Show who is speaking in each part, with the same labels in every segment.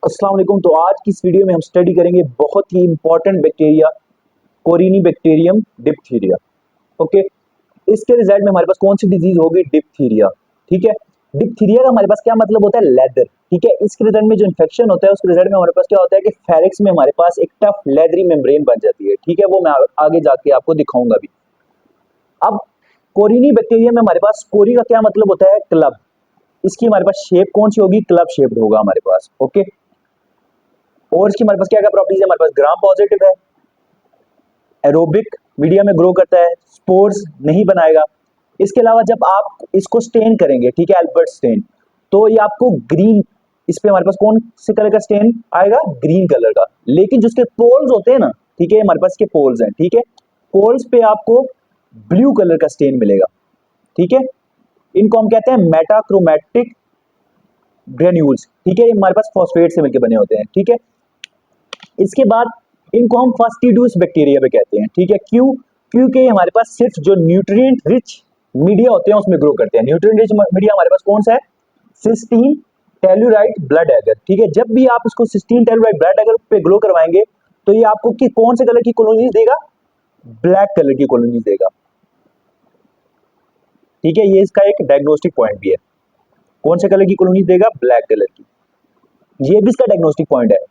Speaker 1: अस्सलाम वालेकुम। तो आज की इस वीडियो में हम स्टडी करेंगे बहुत ही इंपॉर्टेंट बैक्टीरिया कोरिनीबैक्टीरियम डिप्थीरिया। ओके, इसके रिजल्ट में हमारे पास कौन सी डिजीज होगी? डिप्थीरिया। ठीक है, डिप्थीरिया का हमारे पास क्या मतलब होता है? लेदर। ठीक है, इसके रिजल्ट में जो इन्फेक्शन होता है उसके रिजल्ट में हमारे पास क्या होता है कि फेरिक्स में हमारे पास एक टफ लेदरी मेम्ब्रेन बन जाती है। ठीक है, वो मैं आगे जाके आपको दिखाऊंगा भी। अब कोरिनी बैक्टीरिया में हमारे पास कोरी का क्या मतलब होता है? क्लब। इसकी हमारे पास शेप कौन सी होगी? क्लब शेप्ड होगा हमारे पास। ओके, और इसकी हमारे पास क्या क्या प्रॉपर्टीज है? हमारे पास ग्राम पॉजिटिव है, एरोबिक मीडिया में ग्रो करता है, स्पोर्स नहीं बनाएगा। इसके अलावा जब आप इसको स्टेन करेंगे, ठीक है, एल्बर्ट स्टेन, तो ये आपको ग्रीन, इस पे हमारे पास कौन से कलर का स्टेन आएगा? ग्रीन कलर का। लेकिन जो इसके पोल्स होते हैं ना, ठीक है, हमारे पास के पोल्स हैं, ठीक है, पोल्स पे आपको ब्लू कलर का स्टेन मिलेगा। ठीक है, इनको हम कहते हैं मेटाक्रोमैटिक ग्रेन्यूल्स। ठीक है, ये हमारे पास फॉस्फेट से मिलकर बने होते हैं। ठीक है, इसके बाद इनको हम फास्टिडियस बैक्टीरिया पे कहते हैं। ठीक है, क्यों? क्योंकि हमारे पास सिर्फ जो न्यूट्रिएंट रिच मीडिया होते हैं उसमें ग्रो करते हैं। न्यूट्रिएंट रिच मीडिया हमारे पास कौन सा है? Cystine tellurite blood agar. ठीक है, जब भी आप इसको सिस्टीन टेलुराइट ब्लड एगर पे ग्रो करवाएंगे तो ये आपको कौन से कलर की कॉलोनीज देगा? ब्लैक कलर की कॉलोनीज देगा। ठीक है, ये इसका एक डायग्नोस्टिक पॉइंट भी है। कौन से कलर की कॉलोनीज देगा? ब्लैक कलर की। ये भी इसका डायग्नोस्टिक पॉइंट है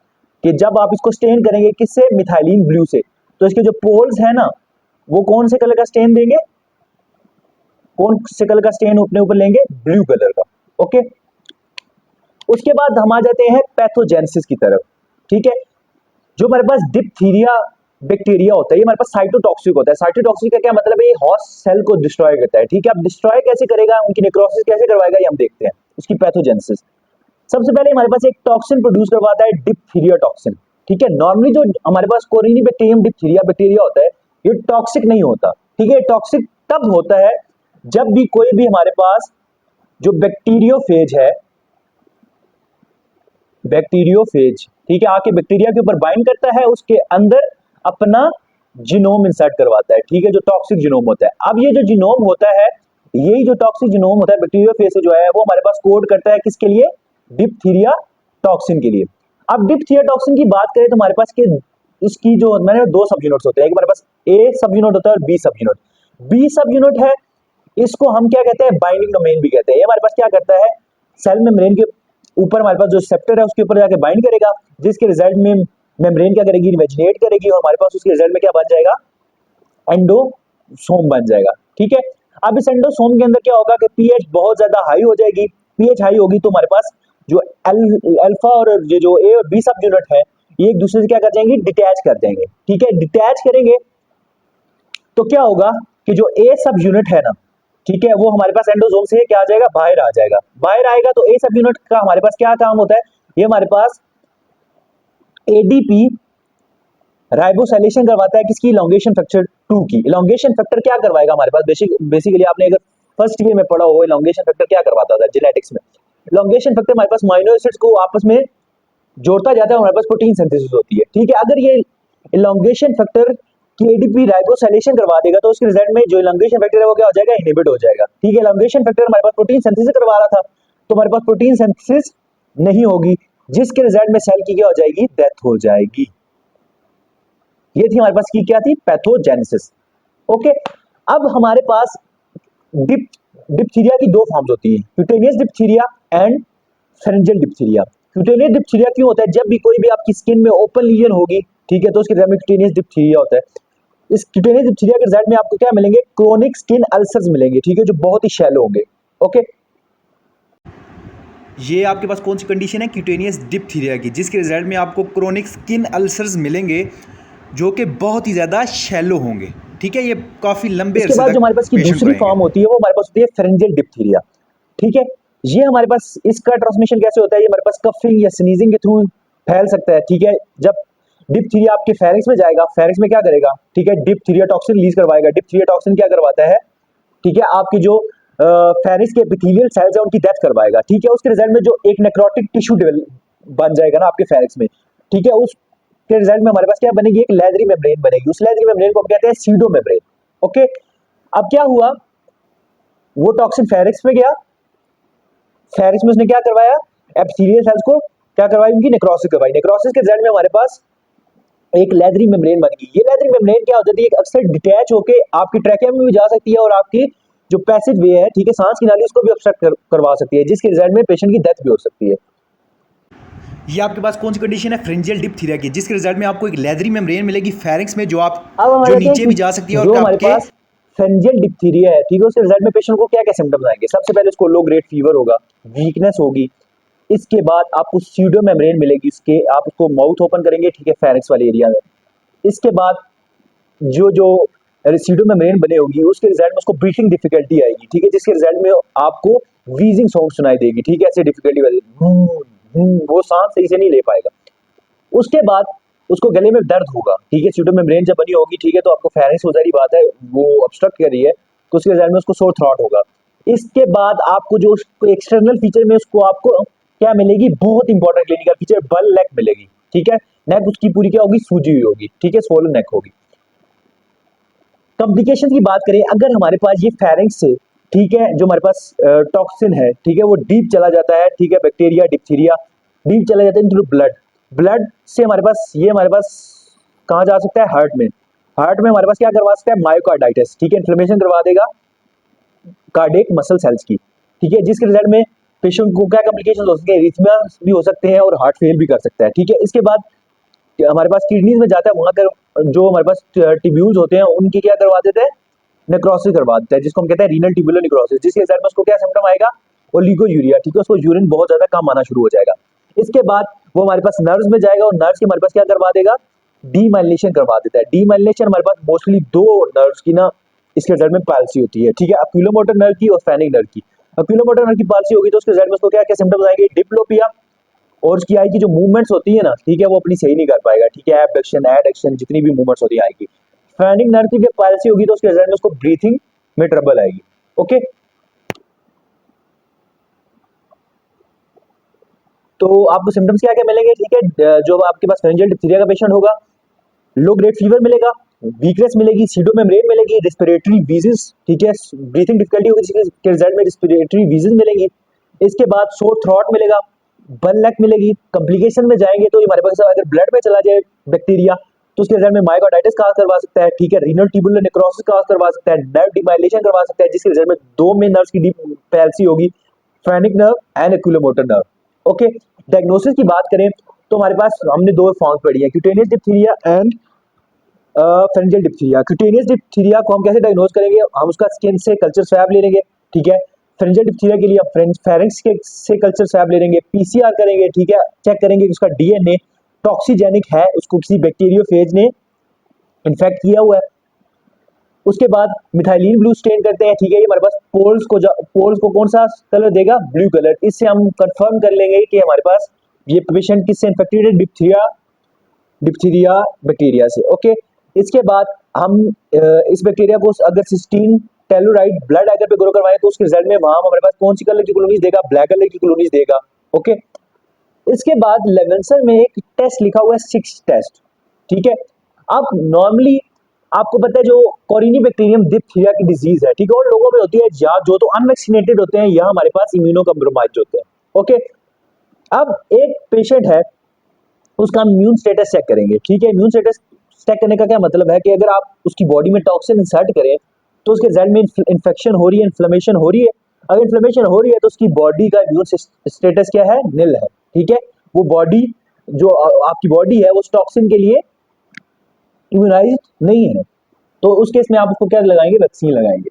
Speaker 1: कि जब आप इसको स्टेन करेंगे किससे? मिथाइलिन ब्लू से, तो इसके जो पोल्स है ना, वो कौन से कलर का स्टेन देंगे? कौन से कलर का स्टेन अपने ऊपर लेंगे? ब्लू कलर का। ओके, उसके बाद हम आ जाते हैं पैथोजेनेसिस की तरफ। ठीक है, जो हमारे पास डिप्थीरिया बैक्टीरिया होता है ये हमारे पास साइटोटॉक्सिक होता है। साइटोटॉक्सिक का क्या मतलब है? ये होस्ट सेल को डिस्ट्रॉय करता है। ठीक है, अब डिस्ट्रॉय कैसे करेगा, उनकी नेक्रोसिस कैसे करवाएगा, ये हम देखते हैं। उसकी पैथोजेनेसिस, सबसे पहले हमारे पास एक टॉक्सिन प्रोड्यूस करवाता है, डिप्थीरिया टॉक्सिन। ठीक है, नॉर्मली जो हमारे पास कोरिनीबैक्टीरियम डिप्थीरिया बैक्टीरिया होता है ये टॉक्सिक नहीं होता। ठीक है, टॉक्सिक तब होता है जब भी कोई भी हमारे पास जो बैक्टीरियोफेज है, बैक्टीरियोफेज, ठीक है, आके बैक्टीरिया के ऊपर बाइंड करता है, उसके अंदर अपना जीनोम इंसर्ट करवाता है। ठीक है, जो टॉक्सिक जीनोम होता है। अब ये जो जीनोम होता है, यही जो टॉक्सिक जीनोम होता है बैक्टीरियोफेज से जो है वो हमारे पास कोड करता है किसके लिए? डिप्थीरिया टॉक्सिन के लिए। अब डिप्थीरिया टॉक्सिन की बात करें तो हमारे पास के इसकी जो मैंने दो सब यूनिट्स होते हैं, एक हमारे पास ए सब यूनिट होता है और बी सब यूनिट। बी सब यूनिट है, इसको हम क्या कहते हैं? बाइंडिंग डोमेन भी कहते हैं। ये हमारे पास क्या करता है? सेल मेम्ब्रेन के ऊपर हमारे पास जो रिसेप्टर है उसके ऊपर जाके बाइंड करेगा, जिसके रिजल्ट में मेम्ब्रेन क्या करेगी? इन्वेजिनेट करेगी और हमारे पास उसके रिजल्ट में क्या बन जाएगा? एंडोसोम बन जाएगा। ठीक है, अब इस एंडोसोम के अंदर क्या होगा कि पीएच बहुत ज्यादा हाई हो जाएगी। पीएच हाई होगी तो हमारे पास जो अल्फा और ये जो ए और बी सब यूनिट है ये एक दूसरे से क्या कर जाएंगे? डिटैच कर जाएंगे। ठीक है, डिटैच करेंगे तो क्या होगा कि जो ए सब यूनिट है ना, ठीक है, वो हमारे पास एंडोसोम से क्या आ जाएगा? बाहर आ जाएगा। बाहर आएगा तो ए सब यूनिट का हमारे पास क्या काम होता है? ये हमारे पास एडीपी राइबोसाइलेशन करवाता है किसकी? इलॉन्गेशन फैक्टर 2 की। इलॉन्गेशन फैक्टर क्या करवाएगा हमारे पास? बेसिकली आपने अगर फर्स्ट ईयर में पढ़ा हो, इलॉन्गेशन फैक्टर क्या करवाता था जेनेटिक्स में? इलॉन्गेशन फैक्टर हमारे पास अमीनो एसिड्स को आपस में जोड़ता जाता है, हमारे पास प्रोटीन सिंथेसिस होती है। ठीक है, अगर ये इलॉन्गेशन फैक्टर की एडीपी राइबोसाइलेशन करवा देगा तो उसके रिजल्ट में जो इलॉन्गेशन फैक्टर है वो क्या हो जाएगा? इनहिबिट हो जाएगा। ठीक है, इलॉन्गेशन फैक्टर हमारे पास प्रोटीन सिंथेसिस करवा रहा था तो हमारे पास प्रोटीन सिंथेसिस नहीं होगी, जिसके रिजल्ट में सेल की क्या हो जाएगी? डेथ हो जाएगी। ये थी हमारे पास की क्या थी? पैथोजेनेसिस। ओके, अब हमारे पास डिप्थीरिया की दो फॉर्म्स होती है, cutaneous diphtheria and pharyngeal diphtheria. Cutaneous diphtheria क्यों होता है? जब भी कोई भी आपकी स्किन में ओपन लीजन होगी, ठीक है, तो उसके रिजल्ट में क्यूटेनियस डिप्थीरिया होता है। इस क्यूटेनियस डिप्थीरिया के रिजल्ट में आपको क्या मिलेंगे? क्रोनिक स्किन अल्सर्स मिलेंगे। ठीक है, जो बहुत ही शैलो होंगे। ओके,
Speaker 2: ये आपके पास कौन सी कंडीशन है? क्यूटेनियस डिप्थीरिया की, जिसके रिजल्ट में आपको क्रोनिक स्किन अल्सर्स मिलेंगे जो कि बहुत ही ज़्यादा शैलो होंगे। ठीक है, ये काफ़ी लंबे
Speaker 1: इसके
Speaker 2: अरसे
Speaker 1: बाद जो
Speaker 2: तक
Speaker 1: हमारे पास की
Speaker 2: पेशेंट को
Speaker 1: दूसरी
Speaker 2: रहेंगे।
Speaker 1: फॉर्म होती है वो हमारे पास होती है फेरेंजियल डिप्थीरिया। ठीक है, ये हमारे पास इसका ट्रांसमिशन कैसे होता है? ये हमारे पास कफिंग या स्नीजिंग के थ्रू फैल सकता है। ठीक है, जब डिप्थीरिया आपके फेरिंक्स में जाएगा, फेरिंक्स में क्या करेगा? ठीक है, डिप्थीरिया टॉक्सिन रिलीज करवाएगा। डिप्थीरिया टॉक्सिन क्या करवाता है? ठीक है, आपकी जो फेरिंक्स के एपिथेलियल सेल्स है उनकी डेथ करवाएगा। ठीक है, उसके रिजल्ट में जो एक नेक्रोटिक टिश्यू बन जाएगा ना आपके फेरिंक्स में, ठीक है, उसके रिजल्ट में हमारे पास क्या बनेगी? एक लेदरी मेम्ब्रेन बनेगी। उस लेदरी मेम्ब्रेन को हम कहते हैं सीडो मेम्ब्रेन। ओके, अब क्या हुआ? वो टॉक्सिन फेरिक्स में गया, फेरिक्स में उसने क्या करवाया? एपिथेलियल सेल्स को क्या करवाई, उनकी नेक्रोसिस करवाई। नेक्रोसिस के रिजल्ट में हमारे पास एक लेदरी मेम्ब्रेन बन गई। ये लेदरी मेम्ब्रेन क्या हो जाती है, अक्सर डिटैच होके आपकी ट्रैकिया में भी जा सकती है और आपकी जो पैसेज वे है, ठीक है, सांस की नाली, उसको भी ऑब्स्ट्रक्ट करवा सकती है, जिसके रिजल्ट में पेशेंट की डेथ भी हो सकती है।
Speaker 2: ये आपके पास कौन सी कंडीशन है, फ्रिंजियल डिप्थीरिया की, जिसके रिजल्ट में आपको एक लेदरी मेम्ब्रेन मिलेगी फेरिंक्स में, जो आप
Speaker 1: अब
Speaker 2: जो
Speaker 1: हमारे
Speaker 2: नीचे भी जा सकती है
Speaker 1: जो
Speaker 2: और
Speaker 1: हमारे
Speaker 2: आपके
Speaker 1: पास फेरिंजियल डिप्थीरिया है, ठीक है, उसके रिजल्ट में पेशेंट को क्या क्या सिम्टम्स आएंगे। सबसे पहले उसको लो ग्रेड फीवर होगा, वीकनेस होगी। इसके बाद आपको स्यूडो मेम्ब्रेन मिलेगी, इसके आप उसको माउथ ओपन करेंगे, ठीक है, फेरिंक्स वाले एरिया में। इसके बाद जो जो रेसिडो मेम्ब्रेन बने होगी, उसके रिजल्ट में उसको ब्रीथिंग डिफिकल्टी आएगी, ठीक है, जिसके रिजल्ट में आपको वीजिंग साउंड सुनाई देगी, ठीक है, ऐसे डिफिकल्टी वाली वो सांस सही से नहीं ले पाएगा। उसके बाद उसको गले में दर्द होगा, ठीक है, स्यूडो मेम्ब्रेन जब बनी होगी, ठीक है, तो आपको फेरिंक्स हो जारी बात है, वो ऑब्स्ट्रक्ट कर रही है, तो उसके रिजल्ट में उसको सोर थ्रॉट होगा। इसके बाद आपको जो एक्सटर्नल फीचर में उसको आपको क्या मिलेगी, बहुत इंपॉर्टेंट क्लिनिकल फीचर, बल नेक मिलेगी, ठीक है, नेक उसकी पूरी क्या होगी, सूजी हुई होगी, ठीक है, स्वोलन नेक होगी। कॉम्प्लिकेशन की बात करें, अगर हमारे पास ये फेरिंक्स से, ठीक है, जो हमारे पास टॉक्सिन है, ठीक है, वो डीप चला जाता है, ठीक है, बैक्टीरिया डिप्थीरिया डीप चला जाता है इनटू ब्लड। ब्लड से हमारे पास ये हमारे पास कहाँ जा सकता है, हार्ट में। हार्ट में हमारे पास क्या करवा सकता है, मायोकार्डाइटिस, ठीक है, इन्फ्लेमेशन करवा देगा कार्डियक मसल सेल्स की, ठीक है, जिसके रिजल्ट में पेशेंट को क्या कॉम्प्लिकेशन हो सकते हैं, एरिथमिया भी हो सकते हैं और हार्ट फेल भी कर सकता है, ठीक है। इसके बाद हमारे पास किडनीज में जाता है, वहां कर जो हमारे पास ट्यूब्यूल्स होते हैं उनकी क्या करवा देते हैं, नेक्रोसिस करवा देता है, जिसको हम कहते हैं रीनल ट्यूबुलर नेक्रोसिस, जिसके रिजल्ट में उसको क्या सिम्टम आएगा, ओलिगोयूरिया, ठीक है, उसको यूरिन बहुत ज्यादा कम आना शुरू हो जाएगा। इसके बाद वो हमारे पास नर्व्स में जाएगा और नर्व्स की हमारे पास क्या करवा देगा, डीमाइलिनेशन करवा देता है। डीमाइलिनेशन हमारे पास मोस्टली दो नर्व्स की ना इसके रिजल्ट में पाल्सी होती है, ठीक है, अक्यूलोमोटर नर्व की और फेनिक नर्व की। अक्यूलोमोटर नर्व की पाल्सी होगी तो उसके रिजल्ट में उसको क्या क्या सिम्टम्स आएंगे, डिप्लोपिया, और उसकी आई की जो मूवमेंट्स होती है ना, ठीक है, वो अपनी सही नहीं कर पाएगा, ठीक है, एबडक्शन एडक्शन जितनी भी मूवमेंट्स होती है आएगी। फेनिक नर्व की पाल्सी होगी तो उसके रिजल्ट में उसको ब्रीथिंग में ट्रबल आएगी। ओके, तो आपको सिम्टम्स क्या क्या मिलेंगे, ठीक है, जो आपके पास फेरिंजियल डिप्थीरिया का पेशेंट होगा, लो ग्रेड फीवर मिलेगा, वीकनेस मिलेगी, सीडो मेम्ब्रेन मिलेगी, रिस्पिरेटरी वीजेस, ठीक है, ब्रीथिंग डिफिकल्टी होगी जिसके रिजल्ट में रिस्पिरेटरी वीजेस मिलेंगी। इसके बाद सोर थ्रॉट मिलेगा, बल नेक मिलेगी। कॉम्प्लिकेशन में जाएंगे तो हमारे पास अगर ब्लड में चला जाए बैक्टीरिया तो उसके रिजल्ट में मायोकार्डाइटिस काज करवा सकता है, ठीक है, रीनल ट्यूबुलर नेक्रोसिस काज करवा सकता है, नर्व डिमाइलेशन करवा सकता है, जिसके रिजल्ट में दो में नर्व्स की डीप पैल्सी होगी, phrenic nerve and oculomotor nerve. Okay, diagnosis की बात करें तो हमारे पास हमने दो फॉर्म पढ़ी है, cutaneous diphtheria and pharyngeal diphtheria. Cutaneous diphtheria को हम कैसे डायग्नोज करेंगे, हम उसका स्किन से कल्चर स्वैब ले लेंगे, ठीक है। फेरिंजियल डिप्थीरिया के लिए हम फेरिंक्स के से कल्चर स्वैब ले लेंगे, पीसीआर करेंगे, ठीक है, चेक करेंगे कि उसका डीएनए टॉक्सिजेनिक है, उसको किसी बैक्टीरियोफेज ने इन्फेक्ट किया हुआ है। उसके बाद मिथाइलिन ब्लू स्टेन करते हैं, ठीक है, ये हमारे पास पोल्स को कौन सा कलर देगा, ब्लू कलर। इससे हम कंफर्म कर लेंगे कि हमारे पास ये पेशेंट किससे इन्फेक्टेड है, डिप्थीरिया बैक्टीरिया से। ओके, इसके बाद हम इस बैक्टीरिया को अगर सिस्टीन टेलोराइड ब्लड अगर पे ग्रो करवाएं तो उसके रिजल्ट में वहां हमारे पास कौन सी कलर की कॉलोनीज देगा, ब्लैक कलर की कॉलोनीज देगा। ओके, इसके बाद लेवेंसर में एक टेस्ट लिखा हुआ है 6 टेस्ट, ठीक है। अब नॉर्मली आपको पता है जो कोरिनी बैक्टीरियम डिप्थीरिया की डिजीज है, ठीक है, और लोगों में होती है या जो तो अनवैक्सीनेटेड होते हैं या हमारे पास इम्यूनो कम्प्रोमाइज होते हैं। ओके, अब एक पेशेंट है, उसका इम्यून स्टेटस चेक करेंगे, ठीक है। इम्यून स्टेटस चेक करने का क्या मतलब है कि अगर आप उसकी बॉडी में टॉक्सिन इंसर्ट करें तो उसके रिजल्ट में इन्फेक्शन हो रही है, इन्फ्लेमेशन हो रही है। अगर इन्फ्लेमेशन हो रही है तो उसकी बॉडी का इम्यून स्टेटस क्या है, निल है, ठीक है। वो बॉडी जो आपकी बॉडी है वो टॉक्सिन के लिए इम्यूनाइज्ड नहीं है, तो उस केस में आप उसको क्या लगाएंगे, वैक्सीन लगाएंगे।